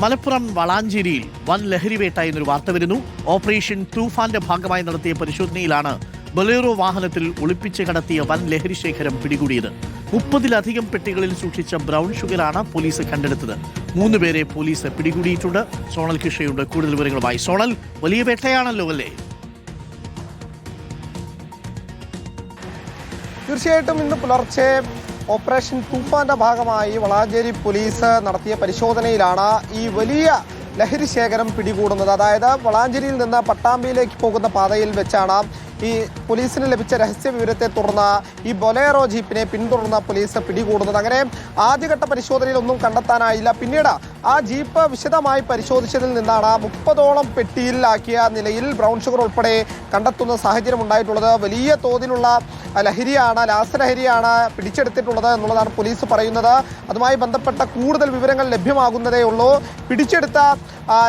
മലപ്പുറം വളാഞ്ചേരിയിൽ വൻ ലഹരിവേട്ട എന്നൊരു വാർത്ത വരുന്നു. ഓപ്പറേഷൻ തൂഫാന്റെ ഭാഗമായി നടത്തിയ പരിശോധനയിലാണ് ബൊലേറോ വാഹനത്തിൽ ഒളിപ്പിച്ച് കടത്തിയ വൻ ലഹരി ശേഖരം പിടികൂടിയത്. 30-ലധികം പെട്ടികളിൽ സൂക്ഷിച്ച ബ്രൗൺ ഷുഗറാണ് പോലീസ് കണ്ടെടുത്തത്. 3 പേരെ പോലീസ് പിടികൂടിയിട്ടുണ്ട്. സോണൽ കൃഷ്ണയുടെ കൂടുതൽ വിവരങ്ങളുമായി. സോണൽ, വലിയ വേട്ടയാണല്ലോ അല്ലേ? തീർച്ചയായിട്ടും ഇന്ന് പുലർച്ചെ ഓപ്പറേഷൻ തൂഫാന്റെ ഭാഗമായി വളാഞ്ചേരി പോലീസ് നടത്തിയ പരിശോധനയിലാണ് ഈ വലിയ ലഹരി ശേഖരം പിടികൂടുന്നത്. അതായത് വളാഞ്ചേരിയിൽ നിന്ന് പട്ടാമ്പിയിലേക്ക് പോകുന്ന പാതയിൽ വെച്ചാണ് ഈ പോലീസിന് ലഭിച്ച രഹസ്യ വിവരത്തെ തുടർന്ന് ഈ ബൊലേറോ ജീപ്പിനെ പിന്തുടർന്ന പോലീസ് പിടികൂടുന്നത്. അങ്ങനെ ആദ്യഘട്ട പരിശോധനയിൽ ഒന്നും കണ്ടെത്താനായില്ല. പിന്നീട് ആ ജീപ്പ് വിശദമായി പരിശോധിച്ചതിൽ നിന്നാണ് 30ഓളം പെട്ടിയിലാക്കിയ നിലയിൽ ബ്രൗൺ ഷുഗർ ഉൾപ്പെടെ കണ്ടെത്തുന്ന സാഹചര്യം ഉണ്ടായിട്ടുള്ളത്. വലിയ തോതിലുള്ള ലഹരിയാണ്, രാസലഹരിയാണ് പിടിച്ചെടുത്തിട്ടുള്ളത് എന്നുള്ളതാണ് പോലീസ് പറയുന്നത്. അതുമായി ബന്ധപ്പെട്ട കൂടുതൽ വിവരങ്ങൾ ലഭ്യമാകുന്നതേ ഉള്ളൂ. പിടിച്ചെടുത്ത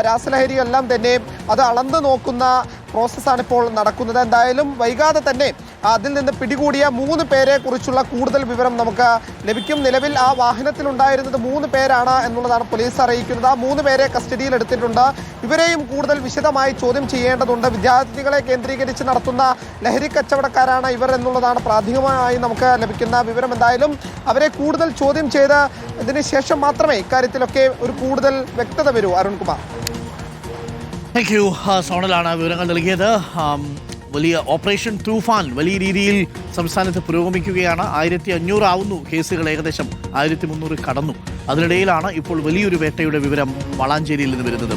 രാസലഹരി എല്ലാം തന്നെ അത് അളന്ന് നോക്കുന്ന പ്രോസസ്സാണ് ഇപ്പോൾ നടക്കുന്നത്. എന്തായാലും വൈകാതെ തന്നെ അതിൽ നിന്ന് പിടികൂടിയ 3 പേരെ കുറിച്ചുള്ള കൂടുതൽ വിവരം നമുക്ക് ലഭിക്കും. നിലവിൽ ആ വാഹനത്തിലുണ്ടായിരുന്നത് 3 പേരാണ് എന്നുള്ളതാണ് പോലീസ് അറിയിക്കുന്നത്. ആ 3 പേരെ കസ്റ്റഡിയിൽ എടുത്തിട്ടുണ്ട്. ഇവരെയും കൂടുതൽ വിശദമായി ചോദ്യം ചെയ്യേണ്ടതുണ്ട്. വിദ്യാർത്ഥികളെ കേന്ദ്രീകരിച്ച് നടത്തുന്ന ലഹരി കച്ചവടക്കാരാണ് ഇവർ എന്നുള്ളതാണ് പ്രാഥമികമായി നമുക്ക് ലഭിക്കുന്ന വിവരം. എന്തായാലും അവരെ കൂടുതൽ ചോദ്യം ചെയ്ത് ഇതിന് ശേഷം മാത്രമേ ഇക്കാര്യത്തിലൊക്കെ ഒരു കൂടുതൽ വ്യക്തത വരൂ. Arunkumar, thank you. സോണലാണ് വിവരങ്ങൾ നൽകിയത്. വലിയ ഓപ്പറേഷൻ തൂഫാൻ വലിയ രീതിയിൽ സംസ്ഥാനത്ത് പുരോഗമിക്കുകയാണ്. 1500 ആവുന്നു കേസുകൾ, ഏകദേശം 1300 കടന്നു. അതിനിടയിലാണ് ഇപ്പോൾ വലിയൊരു വേട്ടയുടെ വിവരം വളാഞ്ചേരിയിൽ നിന്ന് വരുന്നത്.